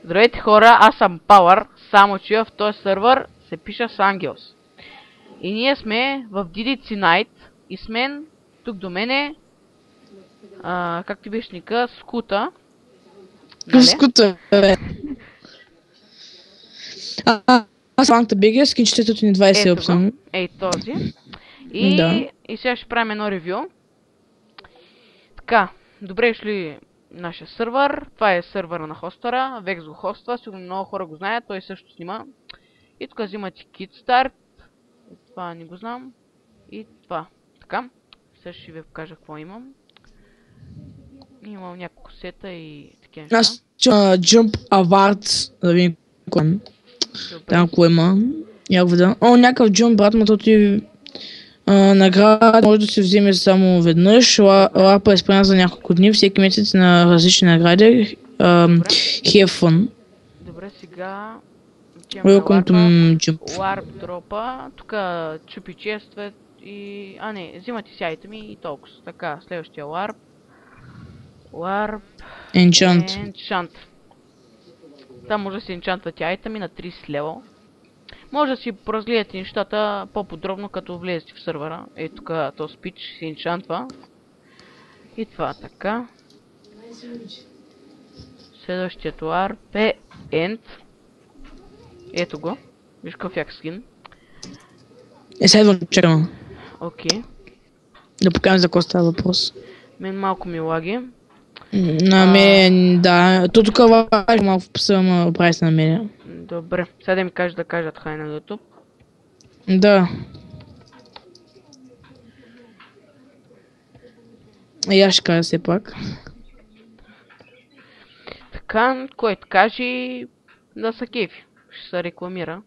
Здравейте хора, аз съм Power, само че в този сервер се пише с Ангелс. И ние сме в DDC Night и с мен, тук до мене, как ти беше ника, Скута. Нали? Скута, бе. Аз съм Анкта Беги, скинчетето ни 20 Ето опсан. го, ей този. И, Да. и сега ще правим едно ревю. Така, добре шли нашия сервер. Това е сервера на хостера. Vex го хоства, сигурно много хора го знаят, той също снима. И тук взимате Kickstart. Това не го знам. И това. Така. Сега ще ви покажа какво имам. Имам няколко сета и такива неща. Аз Jump Awards, да видим кое има. Там кое има. Я видя. О, някакъв Jump, брат, ма ти награда може да се вземе само веднъж. Лапа е спряна за няколко дни, всеки месец на различни награди. Have fun. Добре, сега... Welcome to Jump. Warp дропа. Тук чупи честват и... не, взимате си айтеми и толкова. Така, следващия Warp. Warp... Enchant. Там може да се енчантвате айтеми на 30 лева. Може да си поразгледате нещата по-подробно, като влезете в сервера. Ето тук този спич се енчантва. И това така. Следващият Warp е End. Ето го. Виж какъв як скин. Следвам, чакам. Окей. Да покажем за какво става въпрос. Мен малко ми лаги. На мен, да. То тук важно малко вписвам прайс на мен. Добре. Сега да ми кажеш да кажат хай на YouTube. Да. И аз ще кажа все пак. Така, който каже да са кефи. Ще се рекламира.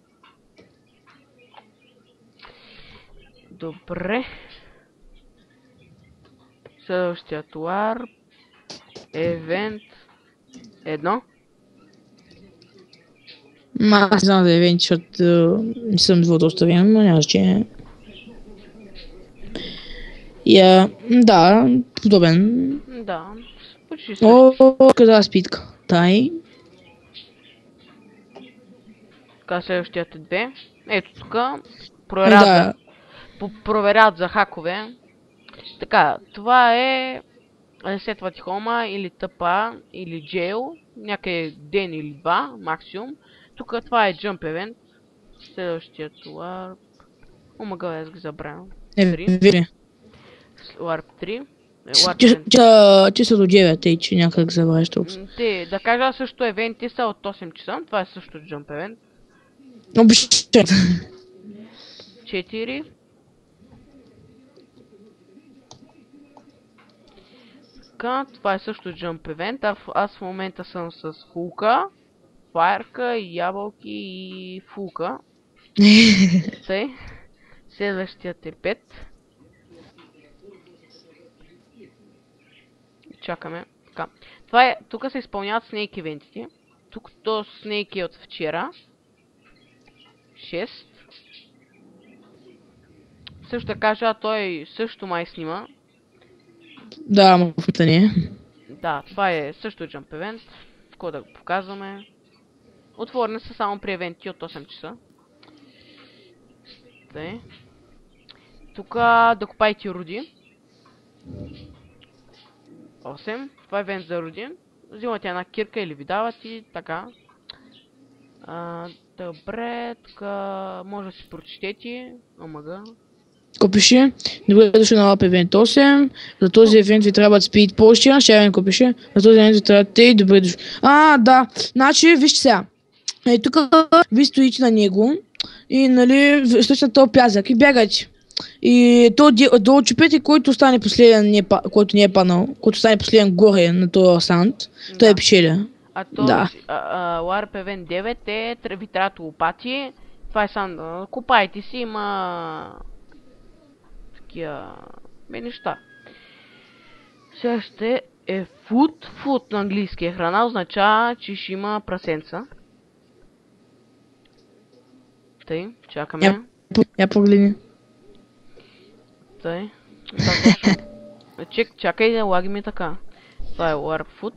Добре. Следващият Warp. Event. Едно. Аз не знам за евенти, защото не съм двудоставен, но няма значение. Да, подобен. Да. Почти също. О, каза спитка. Тай. Така, следващият е 2. Ето тук. Проверяват, Да. проверяват за хакове. Така, това е ресетват хома или тъпа или джейл. Някъде ден или два максимум. Тук това е Jump Event. Следващият Warp. Омага, аз ги забравям. Вери. Warp 3. Чисто до 9, ей, че някак забравяш толкова. Те, да кажа също евенти са от 8 часа. Това е също Jump Event. Обичай. 4. Така, това е също Jump Event. Аз в момента съм с Фулка, Фаерка, ябълки и Фулка. Тъй. Следващият е 5. Чакаме. Така. Това е, тук се изпълняват снейк ивентите. Тук то снейк е от вчера. 6. Също да кажа, той също май снима. Да, ма в не. Да, това е също Jump Event. Какво да го показваме. Отворени са само при евенти от 8 часа. Тъй. Тук да купайте руди. 8. Това е евент за руди. Взимате една кирка или ви дават и така. Добре, тук може да си прочетете. Омага. Копиши. Добре дошли на лап евент 8. За този евент ви трябват спид Potion. Ще я копиши. За този евент ви трябват те и добре дошли. Да. Значи, вижте сега. Тук ви стоите на него. И нали, стоите на този пязък и бягате. И да отчупете, който стане последен, който не е паднал, който стане последен горе на този санд, той е печеля. А то Warp Event 9 е, ви трябват лопати. Това е санд. Купайте си, има такива неща. Сега ще е food. Food на английски е храна, означава, че ще има прасенца. Тъй, чакаме. Я погледни. Тъй. Чакай да лаги ми така. Това е Warp Food.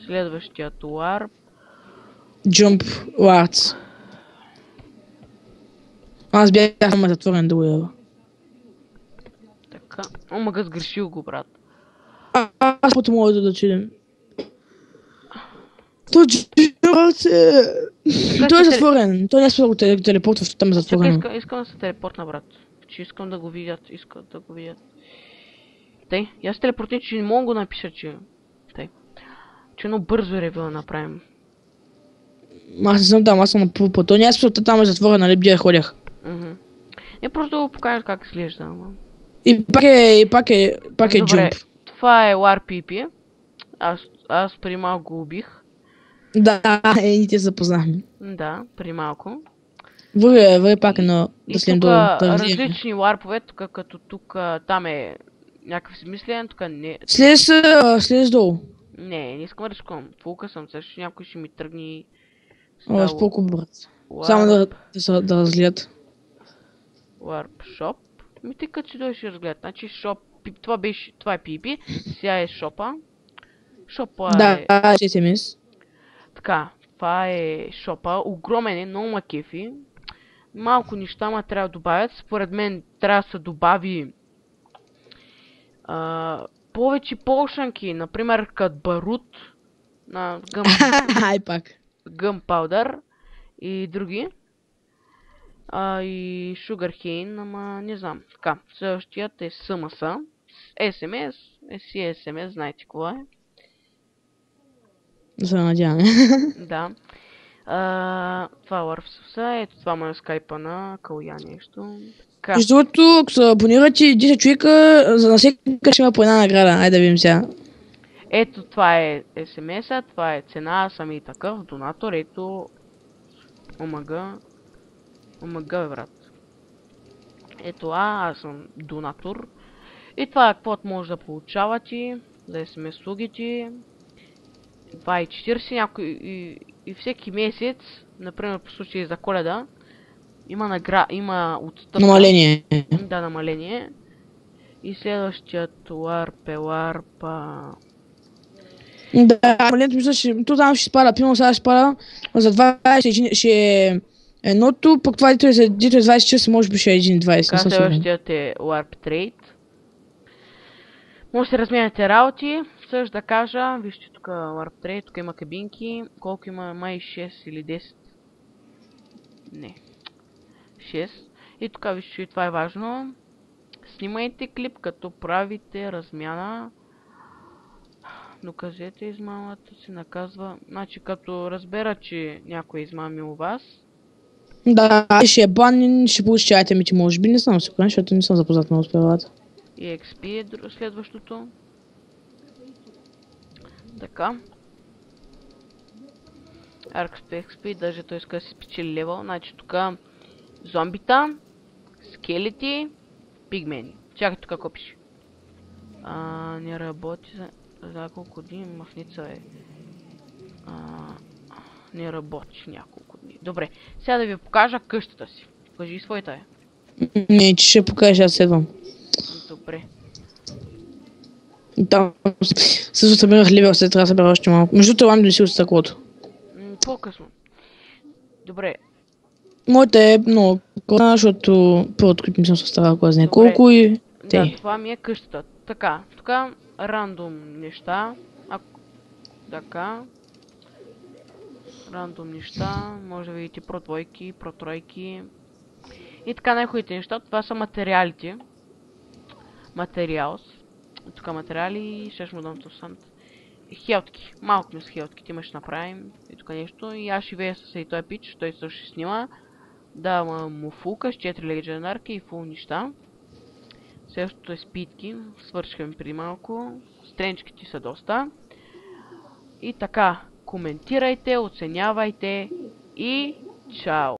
Следващият Warp. Jump Warts. Аз бях само затворен да уева. Така. Омага сгрешил го, брат. Аз пътя мога да чудим. Той Warts Той е затворен. Той не е спорил телепортва, защото там е Чакай, затворено. искам да се телепортна, брат. Че искам да го видят, искам да го видят. Тъй, и аз телепортни, че не мога да го напиша, че... Тъй. Че едно бързо ревю да направим. Аз не съм там, аз съм на пул път. Той не е спорил, там е затворен, нали бия ходях. Не просто да го покажа как изглежда, ама. И пак е Добре, Jump. това е WarPP. Аз преди малко го убих. Да, ние те запознахме. Да, преди малко. Върви пак едно И да слем тук долу. Да различни варпове, тук като тук там е някакъв смислен, тук не. Слез долу. Не искам да рискувам. Фулка съм, също някой ще ми тръгни. О, споко, брат. Само да разгледат. Warp Shop. Ми тъй като си дойде ще разгледат. Значи Shop, това е PP, сега е Shop-а. Shop-а е... Да, SMS. Така, това е Shop-а, огромен е, много ма кефи. Малко неща ма трябва да добавят. Според мен трябва да се добави повече полшанки, например като барут на Ай пак. Gunpowder и други. И Sugarcane, ама не знам. Така, следващият е SMS. SMS, SMS, знаете какво е. Да се надяваме. Да. Това е Warps'а, ето това му е скайпа на Калуя нещо. Така. Между другото, ако се абонирате 10 човека, за на всеки ще има по една награда. Айде да видим сега. Ето това е SMS-а, това е цена, сами такъв, донатор, ето омага, бе, брат. Ето аз съм донатор. И това е каквото може да получавате, за SMS услугите. 2,40 някой и всеки месец, например по случай за Коледа, има отстъпка. Намаление. Да, намаление. И следващият Warp е Warp... Да, намалението мисля, че то там ще спада. Примерно сега ще спада за 20 ще е едното, пък това дето е за 20 часа, може би ще е 1,20. Така, следващият е Warp Trade. Може да се разменяте работи. Също да кажа, вижте тук Warp Trade, тук има кабинки. Колко има? Май 6 или 10? Не. 6. И тук вижте, че това е важно. Снимайте клип, като правите размяна. Докажете измамата, се наказва. Значи като разбера, че някой е измамил вас. Да, ще е банен, ще получи айтемите, може би, не знам сигурен, защото не съм запознат много с правилата. И XP е следващото. Така. XP, даже той иска да си спечели левел. Значи тук зомбита, скелети, пигмени. Чакай тук какво пише. Не работи за няколко дни, махница е. Не работи няколко дни. Добре, сега да ви покажа къщата си. Кажи своята е. Не, че ще покажа, аз следвам. Добре. Там също събирах левел, след трябва да събера още малко. Между това не си от стъклото. По-късно. Добре. Моята е много класна, защото първото, които ми съм съставил, кой знае колко и те. Да, това ми е къщата. Така, тук рандом неща. Така. Рандом неща. Може да видите про двойки, про тройки. И така най-хубавите неща. Това са материалите. Материалс. Тук материали. Ще му дам тусант. Хелтки. Малко ми с хелтките имаш направим. И тук нещо. И аз ще вея с и той пич. Той също ще снима. Давам му фулка с 4 легендарки и фул неща. Следващото е спитки. Свършихме преди малко. Стренчките са доста. И така. Коментирайте, оценявайте и чао!